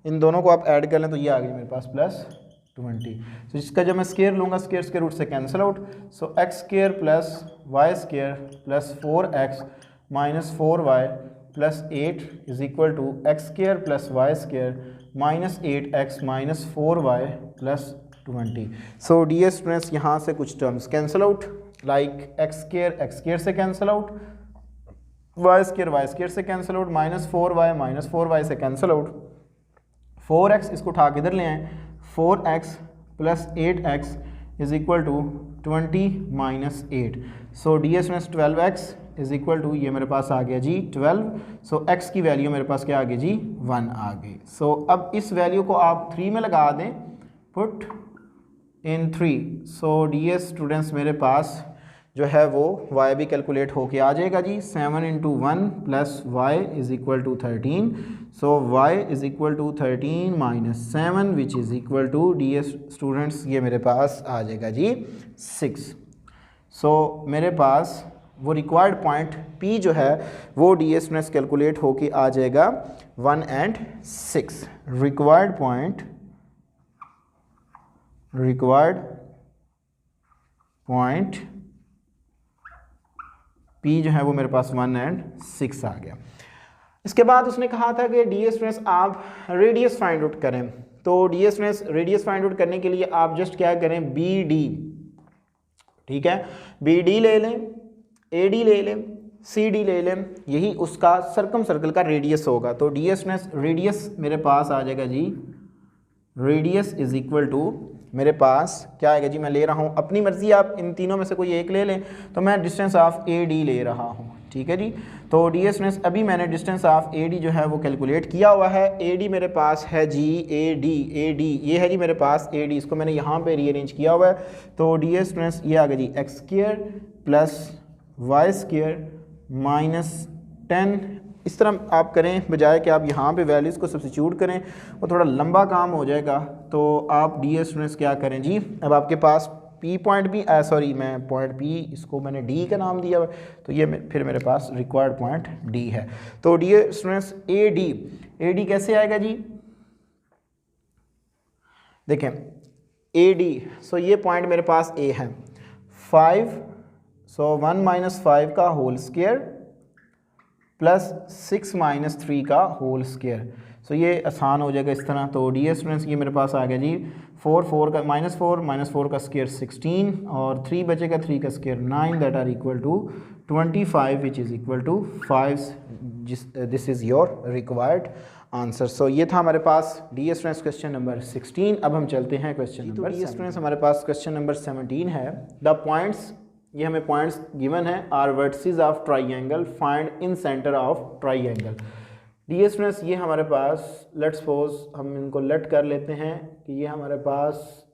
इन दोनों को आप ऐड कर लें तो ये आ गई मेरे पास +20, तो इसका जब मैं स्क्वायर लूँगा स्क्वायर रूट से cancel out, so x square plus y square plus 4x - 4y plus 8 is equal to x square plus y square -8x -4y +20। So dear students यहाँ से कुछ terms cancel out, like x² से cancel out, y² से cancel out, -4y से cancel out, 4x इसको उठा के इधर ले आए, 4x + 8x is equal to 20 - 8। So dear students 12x is equal to, ये मेरे पास आ गया जी 12। सो x की वैल्यू मेरे पास क्या आ गई जी 1 आ गई। सो अब इस वैल्यू को आप 3 में लगा दें, put in 3। So dear students मेरे पास जो है वो y भी कैलकुलेट होके आ जाएगा जी, 7 × 1 + y is equal to 13। So y is equal to 13 - 7 which is equal to, dear students ये मेरे पास आ जाएगा जी 6। सो मेरे पास वो रिक्वायर्ड पॉइंट P जो है वो डियर स्टूडेंट्स कैलकुलेट होके आ जाएगा 1 और 6। रिक्वायर्ड पॉइंट P जो है वो मेरे पास 1 और 6 आ गया। इसके बाद उसने कहा था कि डियर स्टूडेंट्स आप रेडियस फाइंड आउट करें। तो dear students radius find out करने के लिए आप जस्ट क्या करें, BD, ठीक है, BD ले लें, AD ले लें, CD ले लें, यही उसका सर्कम सर्कल का रेडियस होगा। तो डियर स्टूडेंट्स रेडियस मेरे पास आ जाएगा जी, रेडियस इज इक्वल टू मेरे पास क्या आएगा जी, मैं ले रहा हूँ अपनी मर्जी, आप इन तीनों में से कोई एक ले लें, तो मैं डिस्टेंस ऑफ AD ले रहा हूँ, ठीक है जी। तो डियर स्टूडेंट्स अभी मैंने डिस्टेंस ऑफ AD जो है वो कैलकुलेट किया हुआ है। AD मेरे पास है जी AD ये है जी मेरे पास AD, इसको मैंने यहाँ पे रीअरेंज किया हुआ है। तो डियर स्टूडेंट्स ये आ गया जी x² + y² - 10। इस तरह आप करें, बजाय कि आप यहाँ पे वैल्यूज़ को सब्स्टिट्यूट करें, वो थोड़ा लंबा काम हो जाएगा। तो आप डियर स्टूडेंट्स क्या करें जी, अब आपके पास P पॉइंट भी मैं पॉइंट P इसको मैंने D का नाम दिया हुआ, तो ये फिर मेरे पास रिक्वायर्ड पॉइंट D है। तो डियर स्टूडेंट्स AD कैसे आएगा जी, देखें AD, सो ये पॉइंट मेरे पास A है, 5, सो 1 - 5 का होल स्क्वायर प्लस 6 - 3 का होल स्क्वायर। सो ये आसान हो जाएगा इस तरह। तो डियर स्टूडेंट्स ये मेरे पास आ गया जी 4 का -4 का स्क्वायर 16 और 3 बचेगा, 3 का square 9, that are equal to 25 which is equal to 5। This is your required answer. So ये था हमारे पास डियर स्टूडेंट्स क्वेश्चन नंबर 16। अब हम चलते हैं क्वेश्चन नंबर, डियर स्टूडेंट्स हमारे पास क्वेश्चन नंबर 17 है। द पॉइंट्स, ये हमें पॉइंट्स गिवन है, are vertices of triangle, find incentre of triangle. Dear students ये हमारे पास, लेट्स सपोज हम इनको लेट कर लेते हैं कि ये हमारे पास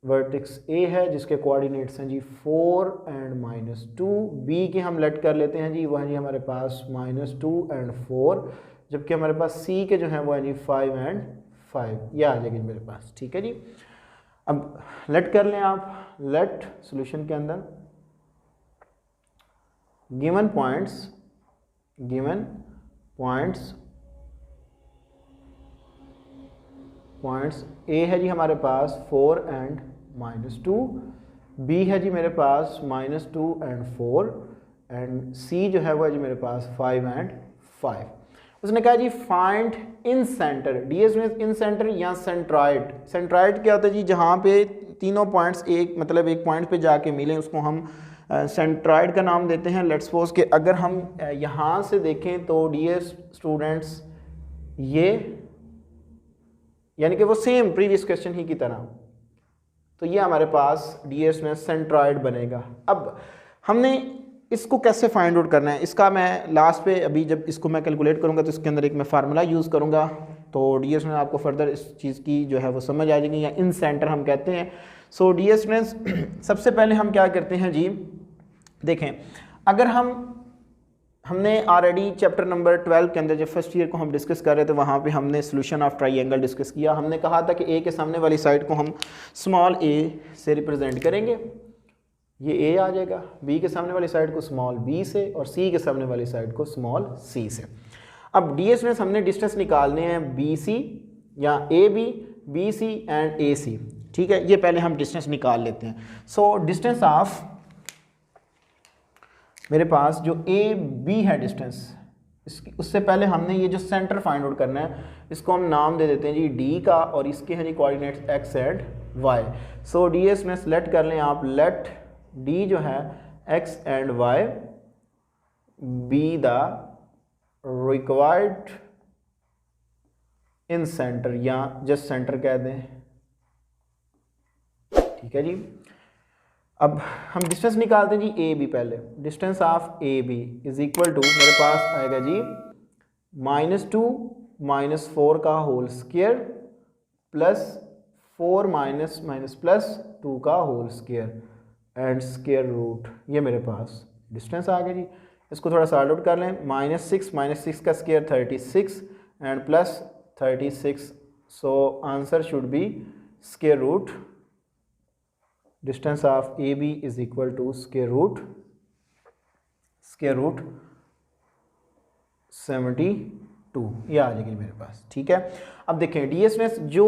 वर्टेक्स A है जिसके कोऑर्डिनेट्स हैं जी 4 और -2, B के हम लेट कर लेते हैं जी, वह है जी हमारे पास -2 और 4, जबकि हमारे पास C के जो हैं वो है जी 5 और 5, ये आ जाएगी मेरे पास, ठीक है जी। अब लेट कर लें आप, लेट सॉल्यूशन के अंदर गिवन पॉइंट्स A है जी हमारे पास 4 और -2, B है जी मेरे पास -2 और 4, एंड C जो है वो है जी मेरे पास 5 और 5। उसने कहा जी फाइंड इन सेंटर, डीएस में इन सेंटर या सेंट्राइड। सेंट्राइड क्या होता है जी, जहाँ पे तीनों पॉइंट्स एक पॉइंट पे जाके मिलें उसको हम सेंट्राइड का नाम देते हैं। लेट्स सपोज कि अगर हम यहाँ से देखें तो डियर स्टूडेंट्स ये यानी कि वो सेम प्रीवियस क्वेश्चन ही की तरह, तो ये हमारे पास डियर स्टूडेंट्स सेंट्राइड बनेगा। अब हमने इसको कैसे फाइंड आउट करना है, इसका मैं लास्ट पे अभी जब इसको मैं कैलकुलेट करूँगा तो इसके अंदर एक मैं फार्मूला यूज़ करूँगा, तो डियर स्टूडेंट्स आपको फर्दर इस चीज़ की जो है वो समझ आ जाएगी, या इन सेंटर हम कहते हैं। सो डियर स्टूडेंट्स सबसे पहले हम क्या करते हैं जी, देखें अगर हमने ऑलरेडी चैप्टर नंबर 12 के अंदर जब फर्स्ट ईयर को हम डिस्कस कर रहे थे वहाँ पे हमने सोल्यूशन ऑफ ट्राइंगल डिस्कस किया। हमने कहा था कि ए के सामने वाली साइड को हम स्मॉल ए से रिप्रेजेंट करेंगे, ये ए आ जाएगा, बी के सामने वाली साइड को स्मॉल बी से, और सी के सामने वाली साइड को स्मॉल सी से। अब डी एस में हमने डिस्टेंस निकालने हैं बी सी या ए बी सी एंड ए सी, ठीक है। ये पहले हम डिस्टेंस निकाल लेते हैं। सो डिस्टेंस ऑफ मेरे पास जो ए बी है डिस्टेंस, इसकी उससे पहले हमने ये जो सेंटर फाइंड आउट करना है, इसको हम नाम दे देते हैं जी डी का, और इसके हैं जी coordinates x and y. So डीएस में सेलेक्ट कर लें आप, लेट डी जो है x and y be the required incenter, या जस्ट सेंटर कह दें, ठीक है जी। अब हम डिस्टेंस निकालते हैं जी ए बी। पहले distance of A B is equal to, मेरे पास आएगा जी -2 -4 का होल स्क्वायर प्लस 4 +2 का whole square and square root, ये मेरे पास डिस्टेंस आ गया जी। इसको थोड़ा सॉल्व आउट कर लें, -6 का square 36 and plus 36, so answer should be square root, distance of A B is equal to square root 72, ये आ जाएगी मेरे पास, ठीक है। अब देखें डीएस में जो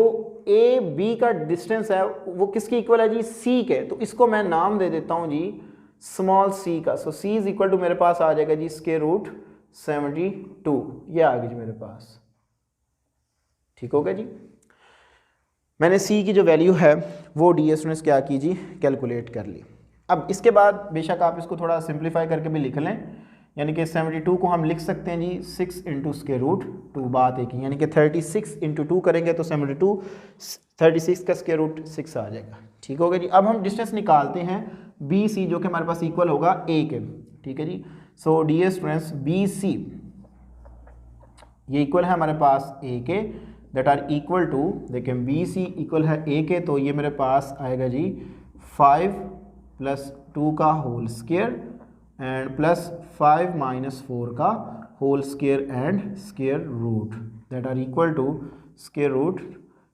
ए बी का डिस्टेंस है वो किसकी इक्वल है जी, सी के, तो इसको मैं नाम दे देता हूं जी स्मॉल सी का। सो सी इज इक्वल टू मेरे पास आ जाएगा जी स्क्वायर रूट 72, ये आ गई जी मेरे पास, ठीक हो गया जी। मैंने सी की जो वैल्यू है वो डीएस ने क्या की जी, कैलकुलेट कर ली। अब इसके बाद बेशक आप इसको थोड़ा सिंप्लीफाई करके भी लिख लें, यानी कि 72 को हम लिख सकते हैं जी 6 × स्क्वायर रूट 2, बात एक ही, यानी कि 36 × 2 करेंगे तो 36 का स्क्वायर रूट 6 आ जाएगा, ठीक हो गया जी। अब हम डिस्टेंस निकालते हैं बी सी, जो कि हमारे पास इक्वल होगा ए के, ठीक है जी। सो डीएस डिस्टेंस बी सी ये इक्वल है हमारे पास ए के, दैट आर इक्वल टू, देखें बी सी इक्वल है ए के, तो ये मेरे पास आएगा जी 5 + 2 का होल स्क्वायर एंड प्लस 5 - 4 का whole square and square root, that are equal to square root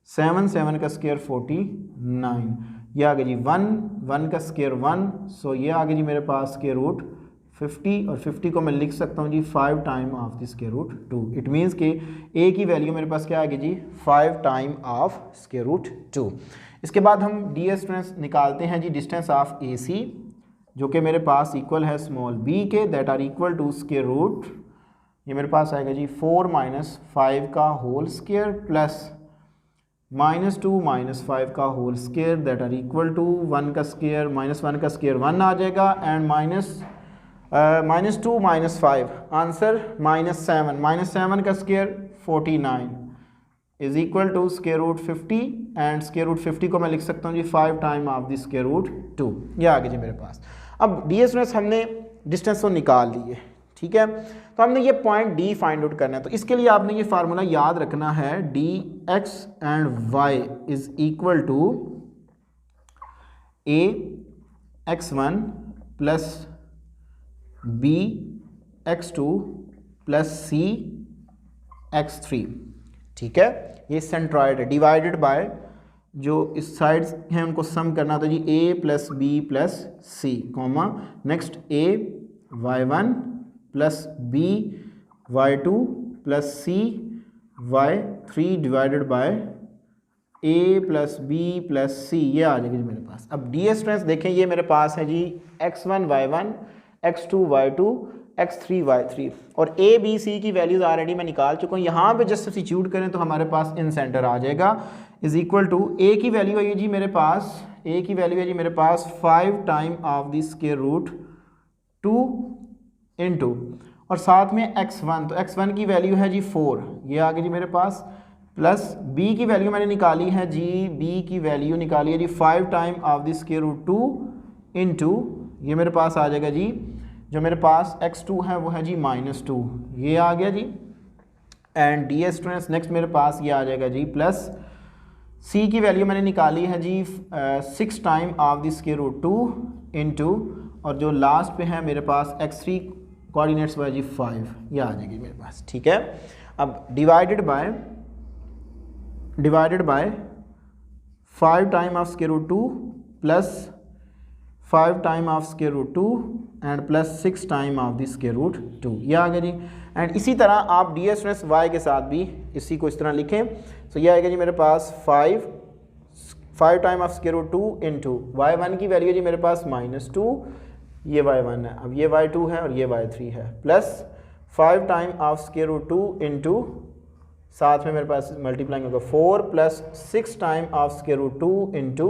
7 का स्क्वायर 49, ये आ गया जी 1 का स्क्वायर 1, सो ये आ गया जी मेरे पास स्क्वायर रूट 50, और 50 को मैं लिख सकता हूँ जी 5 time of the square root 2। It means कि ए की वैल्यू मेरे पास क्या आ गई जी 5 टाइम ऑफ स्क्वायर रूट 2। इसके बाद हम डी डिस्टेंस निकालते हैं जी डिस्टेंस ऑफ ए सी, जो कि मेरे पास इक्वल है स्मॉल बी के, that are equal to square root, ये मेरे पास आएगा जी 4 - 5 का होल स्क्वायर प्लस -2 - 5 का whole square, that are equal to 1 का स्क्वायर -1 का स्क्वायर 1 आ जाएगा, एंड -2 - 5 आंसर -7 का square 49 is equal to square root 50, and square root 50 को मैं लिख सकता हूँ जी 5 time of the square root 2, ये आ गया जी मेरे पास। अब डीएस हमने डिस्टेंस को निकाल लिए, ठीक है। तो हमने ये पॉइंट डी फाइंड आउट करना है, तो इसके लिए आपने ये फार्मूला याद रखना है, D x and y is equal to A x1 plus B x2 plus C x3, ठीक है। ये सेंट्रॉइड है, डिवाइडेड बाय जो इस साइड्स हैं उनको सम करना था जी a plus B plus C, comma next a y1 plus B y2 plus C y3 divided by a plus B plus C, ये आ जाएगी जी मेरे पास। अब डी डिस्टेंस देखें, ये मेरे पास है जी x1 y1 x2 y2 x3 y3, और a b c की वैल्यूज ऑलरेडी मैं निकाल चुका हूँ। यहाँ पे जस्ट सब्स्टिट्यूट करें तो हमारे पास इन सेंटर आ जाएगा, इज इक्वल टू a की वैल्यू है जी मेरे पास, a की वैल्यू है जी मेरे पास 5 time of the square root 2 into, और साथ में x1, तो x1 की वैल्यू है जी 4, ये आ गई जी मेरे पास, प्लस b की वैल्यू मैंने निकाली है जी, b की वैल्यू निकाली है जी 5 time of the square root 2 into, ये मेरे पास आ जाएगा जी, जो मेरे पास x2 है वो है जी -2, ये आ गया जी, एंड डी डिस्टेंस नेक्स्ट मेरे पास ये आ जाएगा जी, प्लस c की वैल्यू मैंने निकाली है जी 6 time of the square root 2 into, और जो लास्ट पे है मेरे पास x3 कोऑर्डिनेट्स वो है जी 5, ये आ जाएगी मेरे पास, ठीक है। अब divided by 5 time of square root 2 plus 5 time of square root 2 and plus 6 time of the square root 2, ये आ गया जी। एंड इसी तरह आप डी डिस्टेंस y के साथ भी इसी को इस तरह लिखें, तो ये आएगा जी मेरे पास 5 time of square root 2 into y1 की वैल्यू है जी मेरे पास -2, ये y1 है, अब ये y2 है और ये y3 है, plus 5 time of square root 2 into, साथ में मेरे पास मल्टीप्लाइंग होगा 4 plus 6 time of square root 2 into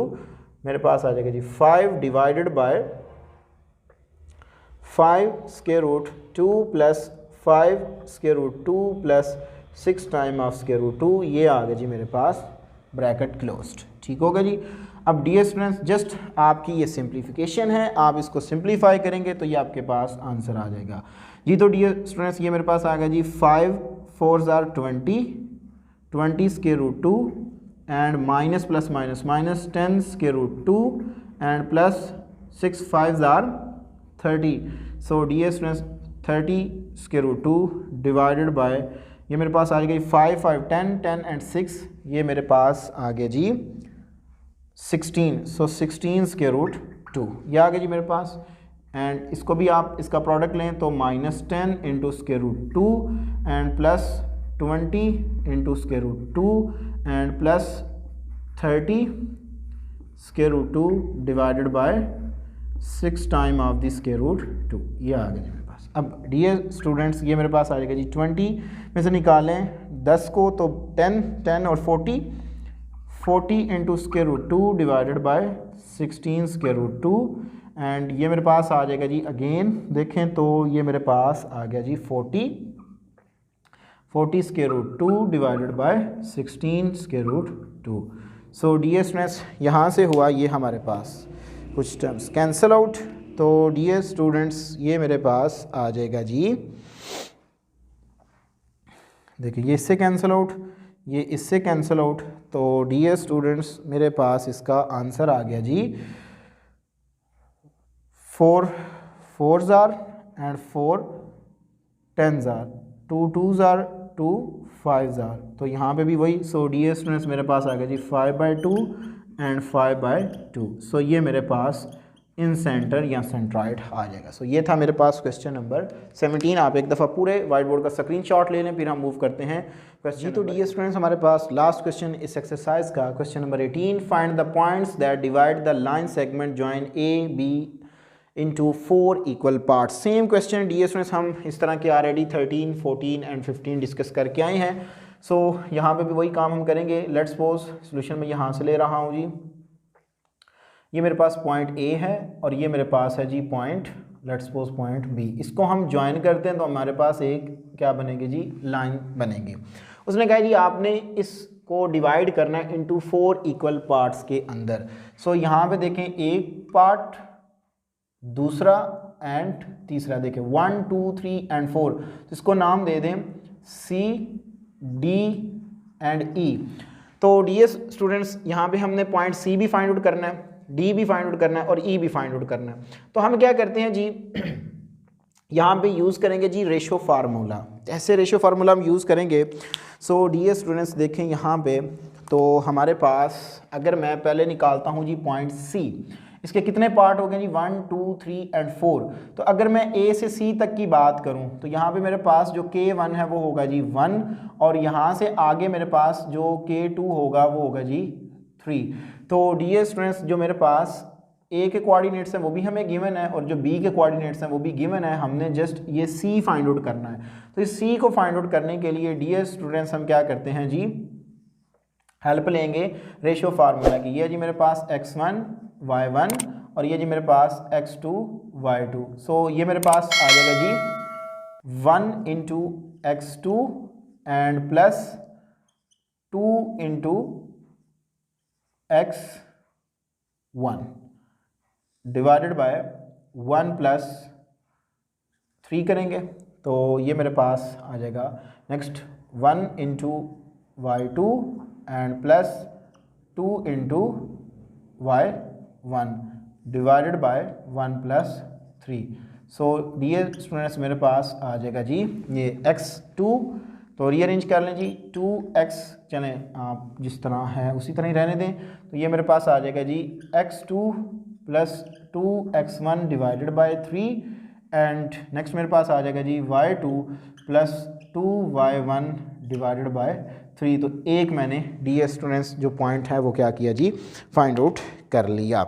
मेरे पास आ जाएगा जी 5 divided by 5 square root 2 plus 5 square root 2 plus 6 time of square root 2, ये आ गया जी मेरे पास ब्रैकेट क्लोज्ड। ठीक होगा जी। अब डियर स्टूडेंट्स जस्ट आपकी ये सिंप्लीफिकेशन है, आप इसको सिंप्लीफाई करेंगे तो ये आपके पास आंसर आ जाएगा जी। तो डियर स्टूडेंट्स ये मेरे पास आ गया जी 5 4 are 20 square root 2 and minus plus minus minus 10 square root 2 and plus 6 5 are 30। So dear students 30 square root 2 divided by ये मेरे पास आ गई 5 5 10 10 एंड 6, ये मेरे पास आ गया जी 16। सो 16 स्क्वायर रूट 2 ये आ गया जी मेरे पास। एंड इसको भी आप इसका प्रोडक्ट लें तो minus 10 into square root 2 and plus 20 into square root 2 and plus 30 square root 2 divided by 6 time of the square root 2, ये आ गया जी मेरे पास। अब डियर स्टूडेंट्स ये मेरे पास आ जाएगा जी 20 में से निकालें 10 को तो 10 और 40 into square root 2 divided by 16 square root 2 and ये मेरे पास आ जाएगा जी अगेन देखें तो ये मेरे पास आ गया जी 40 square root 2 divided by 16 square root 2। So dear students यहाँ से हुआ ये हमारे पास कुछ टर्म्स कैंसिल आउट, तो डियर स्टूडेंट्स ये मेरे पास आ जाएगा जी, देखिए ये इससे कैंसिल आउट, ये इससे कैंसिल आउट, तो डियर स्टूडेंट्स मेरे पास इसका आंसर आ गया जी 4 4s are and 4 10s are, 2 2s are 2 5s are, तो यहाँ पे भी वही। सो डियर स्टूडेंट्स मेरे पास आ गया जी 5/2 एंड 5/2। सो ये मेरे पास इन सेंटर या सेंट्राइड आ जाएगा। सो ये था मेरे पास क्वेश्चन नंबर 17। आप एक दफ़ा पूरे वाइट बोर्ड का स्क्रीनशॉट ले लें, फिर हम मूव करते हैं क्वेश्चन। तो डियर स्टूडेंट्स हमारे पास लास्ट क्वेश्चन इस एक्सरसाइज का question number 18, find the points that divide the line segment join A B into 4 equal parts. Same question dear students हम इस तरह के ऑलरेडी 13 14 एंड 15 डिस्कस करके आए हैं। सो यहाँ पे भी वही काम हम करेंगे। लेट्स सपोज सोल्यूशन में यहाँ से ले रहा हूँ जी, ये मेरे पास पॉइंट ए है और ये मेरे पास है जी point let's suppose point B. इसको हम ज्वाइन करते हैं तो हमारे पास एक क्या बनेगी जी लाइन बनेगी। उसने कहा जी आपने इसको डिवाइड करना है इनटू 4 इक्वल पार्ट्स के अंदर। सो यहाँ पे देखें एक पार्ट, दूसरा एंड तीसरा, देखें 1 2 3 एंड 4, तो इसको नाम दे दें सी डी एंड ई। तो डियर स्टूडेंट्स यहाँ पे हमने पॉइंट सी भी फाइंड आउट करना है, डी भी फाइंड आउट करना है और ई भी फाइंड आउट करना है। तो हम क्या करते हैं जी यहाँ पे यूज़ करेंगे जी रेशो फार्मूला। ऐसे रेशो फार्मूला हम यूज़ करेंगे। सो डियर स्टूडेंट्स देखें यहाँ पे तो हमारे पास अगर मैं पहले निकालता हूँ जी पॉइंट सी, इसके कितने पार्ट हो गए जी 1 2 3 एंड 4। तो अगर मैं ए से सी तक की बात करूं तो यहाँ पे मेरे पास जो K1 है वो होगा जी 1 और यहाँ से आगे मेरे पास जो K2 होगा वो होगा जी 3। तो डियर स्टूडेंट्स जो मेरे पास ए के कोऑर्डिनेट्स हैं वो भी हमें गिवन है और जो बी के कोऑर्डिनेट्स हैं वो भी गिवन है, हमने जस्ट ये सी फाइंड आउट करना है। तो इस सी को फाइंड आउट करने के लिए डियर स्टूडेंट्स हम क्या करते हैं जी हेल्प लेंगे रेशो फार्मूला की। ये जी मेरे पास x1 y1 और ये जी मेरे पास x2 y2। सो ये मेरे पास आ जाएगा जी 1 into x2 and plus 2 into x1 divided by 1 plus 3 करेंगे तो ये मेरे पास आ जाएगा next 1 into y2 and plus 2 into y1 divided by 1 plus 3। So dear students मेरे पास आ जाएगा जी ये x2, तो रीअरेंज कर लें जी 2x, चलें आप जिस तरह है उसी तरह ही रहने दें। तो ये मेरे पास आ जाएगा जी x2 plus 2x1 divided by 3 and next मेरे पास आ जाएगा जी y2 plus 2y1 divided by 3। तो एक मैंने डियर स्टूडेंट्स जो पॉइंट है वो क्या किया जी फाइंड आउट कर लिया।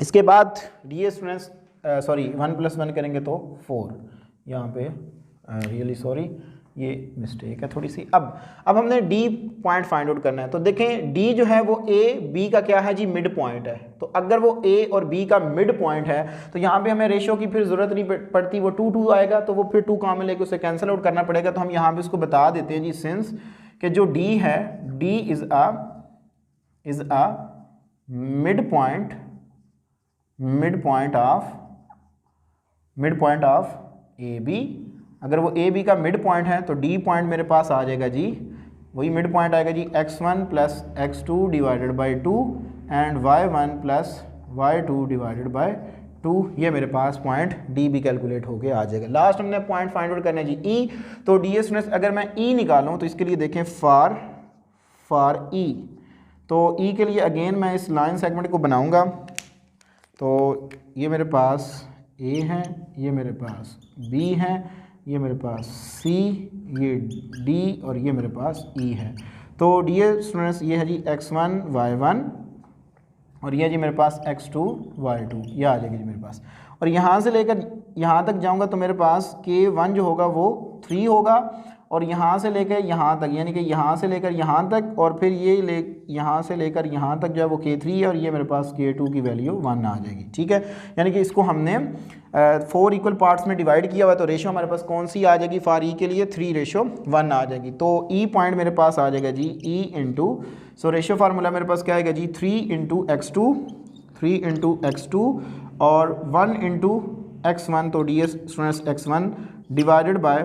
इसके बाद डियर स्टूडेंट्स सॉरी 1 प्लस 1 करेंगे तो 4, यहाँ पे रियली सॉरी, ये मिस्टेक है थोड़ी सी। अब हमने डी पॉइंट फाइंड आउट करना है। तो देखें डी जो है वो ए बी का क्या है जी, मिड पॉइंट है। तो अगर वो ए और बी का मिड पॉइंट है तो यहाँ पे हमें रेशियो की फिर ज़रूरत नहीं पड़ती, वो 2 आएगा तो वो फिर 2 काम में लेके उसे कैंसिल आउट करना पड़ेगा। तो हम यहाँ पे उसको बता देते हैं जी, सिंस कि जो डी है, D is a mid point of A B. अगर वो ए बी का मिड पॉइंट है तो डी पॉइंट मेरे पास आ जाएगा जी, वही मिड पॉइंट आएगा जी x1 plus x2 divided by 2 and y1 plus y2 divided by 2। ये मेरे पास पॉइंट डी भी कैलकुलेट होके आ जाएगा। लास्ट हमने पॉइंट फाइंड आउट करना है जी ई। तो डी एस स्टूडेंट्स अगर मैं ई निकालूँ तो इसके लिए देखें फॉर ई। तो ई के लिए अगेन मैं इस लाइन सेगमेंट को बनाऊँगा। तो ये मेरे पास ए है, ये मेरे पास बी है, ये मेरे पास C, ये D और ये मेरे पास E है। तो डियर स्टूडेंट्स ये है जी x1 y1 और ये जी मेरे पास x2 y2, ये आ जाएगी जी मेरे पास। और यहाँ से लेकर यहाँ तक जाऊँगा तो मेरे पास K1 जो होगा वो 3 होगा, और यहाँ से लेकर यहाँ तक, यानी कि यहाँ से लेकर यहाँ तक, और फिर ये यहाँ से लेकर यहाँ तक जो है वो K3 है, और ये मेरे पास K2 की वैल्यू 1 आ जाएगी। ठीक है, यानी कि इसको हमने 4 इक्वल पार्ट्स में डिवाइड किया हुआ है। तो रेशो हमारे पास कौन सी आ जाएगी, फॉर ई के लिए 3:1 आ जाएगी। तो ई पॉइंट मेरे पास आ जाएगा जी ई इंटू, सो रेशो फार्मूला मेरे पास क्या आएगा जी 3 इंटू x2 और 1 इंटू x1। तो dear students x1 divided by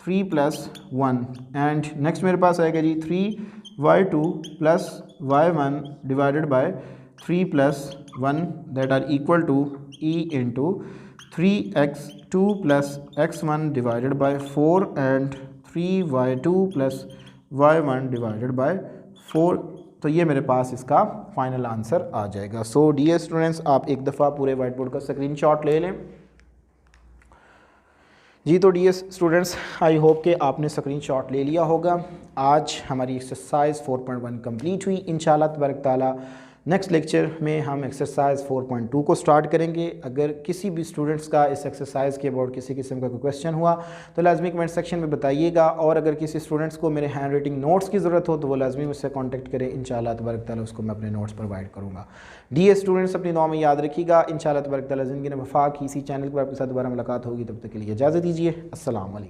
3 plus 1 and next मेरे पास आएगा जी 3y2 plus y1 divided by 3 plus 1 that are equal to e into 3x2 plus x1 divided by 4 and 3y2 plus y1 divided by 4। तो ये मेरे पास इसका final answer आ जाएगा। सो डियर स्टूडेंट्स आप एक दफ़ा पूरे वाइट बोर्ड का स्क्रीनशॉट ले लें जी। तो डियर स्टूडेंट्स आई होप कि आपने स्क्रीनशॉट ले लिया होगा। आज हमारी एक्सरसाइज 4.1 कंप्लीट हुई। इंशाल्लाह तबारक ताला नेक्स्ट लेक्चर में हम एक्सरसाइज 4.2 को स्टार्ट करेंगे। अगर किसी भी स्टूडेंट्स का इस एक्सरसाइज के अबाउट किसी किस्म का कोई क्वेश्चन हुआ तो लाजमी कमेंट सेक्शन में बताइएगा, और अगर किसी स्टूडेंट्स को मेरे हैंड राइटिंग नोट्स की ज़रूरत हो तो वो लाजमी मुझसे कॉन्टैक्ट करें। इंशाल्लाह तबारक ताला उसको मैं अपने नोट्स प्रोवाइड करूँगा। डियर स्टूडेंट्स अपनी दुआ में याद रखिएगा। इंशाल्लाह तबारक ताला ज़िंदगी में वफाक इसी चैनल पर आपके साथ दोबारा मुलाकात होगी। तब तक के लिए इजाज़त दीजिए। अस्सलाम वालेकुम।